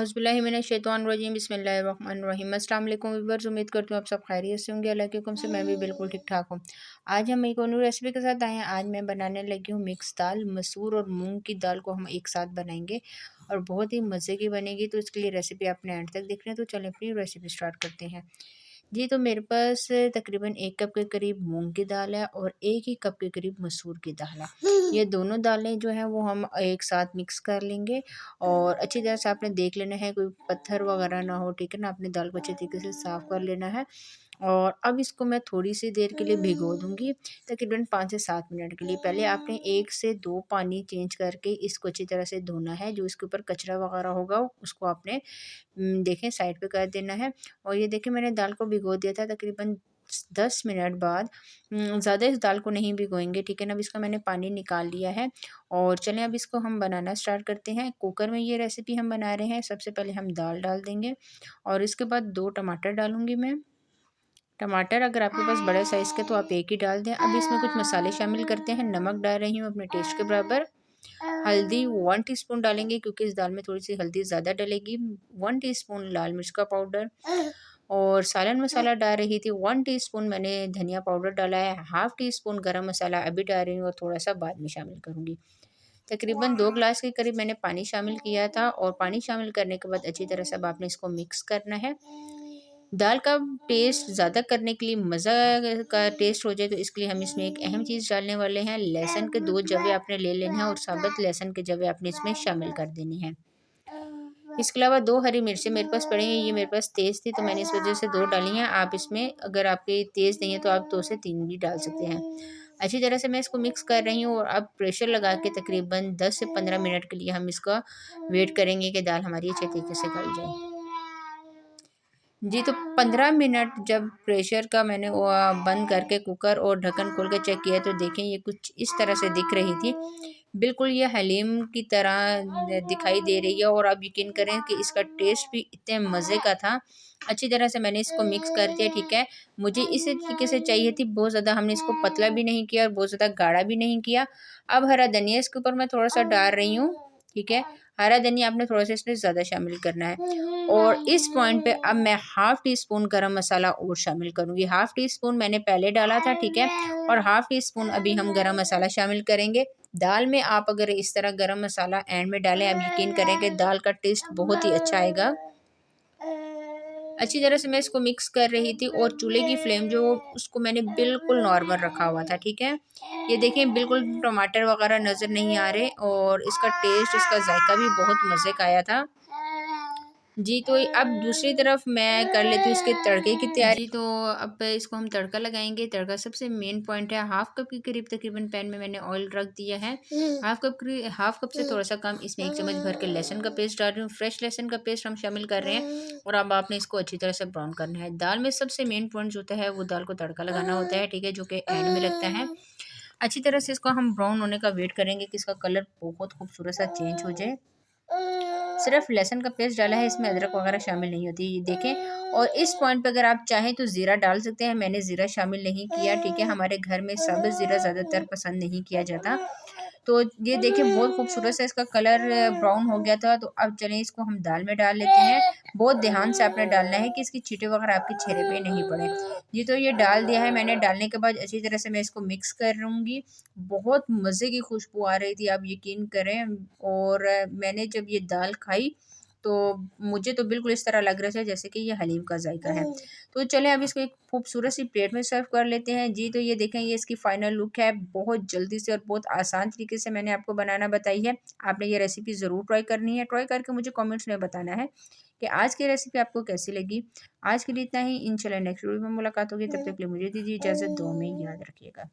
औज़ुबिल्लाहिमिनश्शैतानिर्रजीम बिस्मिल्लाहिर्रहमानिर्रहीम। अस्सलाम वालेकुम व्यूअर्स, उम्मीद करती हूँ आप सब खैरियत से होंगे। अल्लाह के हुक्म से मैं भी बिल्कुल ठीक-ठाक हूँ। आज हम एक और न्यू रेसिपी के साथ आए हैं। आज मैं बनाने लगी हूँ मिक्स दाल, मसूर और मूंग की दाल को हम एक साथ बनाएंगे और बहुत ही मज़े की बनेगी। तो इसके लिए रेसिपी आपने एंड तक देखना है। तो चलें अपनी रेसिपी स्टार्ट करते हैं। जी, तो मेरे पास तकरीबन 1 कप के करीब मूँग की दाल है और 1 ही कप के करीब मसूर की दाल है। ये दोनों दालें जो हैं वो हम एक साथ मिक्स कर लेंगे और अच्छी तरह से आपने देख लेना है कोई पत्थर वगैरह ना हो, ठीक है ना? आपने दाल को अच्छे तरीके से साफ़ कर लेना है और अब इसको मैं थोड़ी-सी देर के लिए भिगो दूँगी, तकरीबन 5 से 7 मिनट के लिए। पहले आपने 1 से 2 पानी चेंज करके इसको अच्छी तरह से धोना है, जो इसके ऊपर कचरा वगैरह होगा उसको आपने देखें साइड पे कर देना है। और ये देखिए मैंने दाल को भिगो दिया था तकरीबन 10 मिनट बाद। ज़्यादा इस दाल को नहीं भिगोएंगे, ठीक है ना? अब इसका मैंने पानी निकाल लिया है और चलें अब इसको हम बनाना स्टार्ट करते हैं। कुकर में ये रेसिपी हम बना रहे हैं। सबसे पहले हम दाल डाल देंगे और इसके बाद 2 टमाटर डालूँगी मैं। टमाटर अगर आपके पास बड़े साइज़ के तो आप 1 ही डाल दें। अब इसमें कुछ मसाले शामिल करते हैं। नमक डाल रही हूँ अपने टेस्ट के बराबर। हल्दी 1 टीस्पून डालेंगे क्योंकि इस दाल में थोड़ी-सी हल्दी ज़्यादा डलेगी। 1 टीस्पून लाल मिर्च का पाउडर और सालन मसाला डाल रही थी। 1 टीस्पून मैंने धनिया पाउडर डाला है। हाफ़ टी स्पून गरम मसाला अभी डाल रही हूँ और थोड़ा-सा बाद में शामिल करूँगी। तकरीबन 2 ग्लास के करीब मैंने पानी शामिल किया था और पानी शामिल करने के बाद अच्छी तरह से अब आपने इसको मिक्स करना है। दाल का टेस्ट ज़्यादा करने के लिए मज़ा का टेस्ट हो जाए तो इसके लिए हम इसमें एक अहम चीज़ डालने वाले हैं। लहसुन के 2 जवे आपने ले लेने हैं और साबुत लहसुन के जवे आपने इसमें शामिल कर देने हैं। इसके अलावा 2 हरी मिर्चें मेरे पास पड़ी हैं, ये मेरे पास तेज़ थी तो मैंने इस वज़ह से 2 डाली हैं। आप इसमें अगर आपके तेज़ नहीं है तो आप 2 से 3 भी डाल सकते हैं। अच्छी तरह से मैं इसको मिक्स कर रही हूँ और अब प्रेशर लगा के तकरीबन 10 से 15 मिनट के लिए हम इसका वेट करेंगे कि दाल हमारी अच्छे तरीके से गल जाए। जी, तो 15 मिनट जब प्रेशर का मैंने वो बंद करके कुकर और ढक्कन खोल के चेक किया तो देखें ये कुछ इस तरह से दिख रही थी। बिल्कुल ये हलीम की तरह दिखाई दे रही है और आप यकीन करें कि इसका टेस्ट भी इतने मज़े का था। अच्छी तरह से मैंने इसको मिक्स कर दिया, ठीक है। मुझे इसी तरीके से चाहिए थी, बहुत ज़्यादा हमने इसको पतला भी नहीं किया और बहुत ज़्यादा गाढ़ा भी नहीं किया। अब हरा धनिया इसके ऊपर मैं थोड़ा-सा डाल रही हूँ, ठीक है। हरा धनिया आपने थोड़ा-सा इसमें ज़्यादा शामिल करना है। और इस पॉइंट पे अब मैं हाफ़ टी स्पून गरम मसाला और शामिल करूँगी। हाफ़ टी स्पून मैंने पहले डाला था, ठीक है? और हाफ़ टी स्पून अभी हम गरम मसाला शामिल करेंगे। दाल में आप अगर इस तरह गरम मसाला एंड में डालें, आप यकीन करें कि दाल का टेस्ट बहुत ही अच्छा आएगा। अच्छी तरह से मैं इसको मिक्स कर रही थी और चूल्हे की फ्लेम जो उसको मैंने बिल्कुल नॉर्मल रखा हुआ था, ठीक है। ये देखें बिल्कुल टमाटर वगैरह नज़र नहीं आ रहे और इसका टेस्ट, इसका जायका भी बहुत मज़े का आया था। जी, तो अब दूसरी तरफ मैं कर लेती हूँ इसके तड़के की तैयारी। जी, तो अब इसको हम तड़का लगाएँगे। तड़का सबसे मेन पॉइंट है। हाफ़ कप के करीब तकरीबन पैन में मैंने ऑयल रख दिया है। हाफ़ कप से थोड़ा-सा कम इसमें 1 चम्मच भर के लहसुन का पेस्ट डाल रही हूँ। फ्रेश लहसुन का पेस्ट हम शामिल कर रहे हैं और अब आपने इसको अच्छी तरह से ब्राउन करना है। दाल में सबसे मेन पॉइंट जो होता है वो दाल को तड़का लगाना होता है, ठीक है, जो कि एंड में लगता है। अच्छी तरह से इसको हम ब्राउन होने का वेट करेंगे कि इसका कलर बहुत खूबसूरत सा चेंज हो जाए। सिर्फ लहसुन का पेस्ट डाला है, इसमें अदरक वगैरह शामिल नहीं होती, ये देखें। और इस पॉइंट पे अगर आप चाहें तो ज़ीरा डाल सकते हैं। मैंने ज़ीरा शामिल नहीं किया, ठीक है। हमारे घर में सब ज़ीरा ज़्यादातर पसंद नहीं किया जाता। तो ये देखिए बहुत खूबसूरत सा इसका कलर ब्राउन हो गया था। तो अब चलें इसको हम दाल में डाल लेते हैं। बहुत ध्यान से आपने डालना है कि इसकी छींटे वगैरह आपके चेहरे पे नहीं पड़े। जी, तो ये डाल दिया है मैंने। डालने के बाद अच्छी तरह से मैं इसको मिक्स करूँगी। बहुत मज़े की खुशबू आ रही थी, आप यकीन करें। और मैंने जब ये दाल खाई तो मुझे तो बिल्कुल इस तरह लग रहा था जैसे कि ये हलीम का जायका है। तो चलें अब इसको एक खूबसूरत सी प्लेट में सर्व कर लेते हैं। जी, तो ये देखें ये इसकी फाइनल लुक है। बहुत जल्दी से और बहुत आसान तरीके से मैंने आपको बनाना बताई है। आपने ये रेसिपी ज़रूर ट्राई करनी है। ट्राई करके मुझे कमेंट्स में बताना है कि आज की रेसिपी आपको कैसी लगी। आज के लिए इतना ही। इंशाल्लाह नेक्स्ट वीडियो में मुलाकात होगी। तब तक के लिए मुझे दीजिए इजाज़त। दुआ में याद रखिएगा।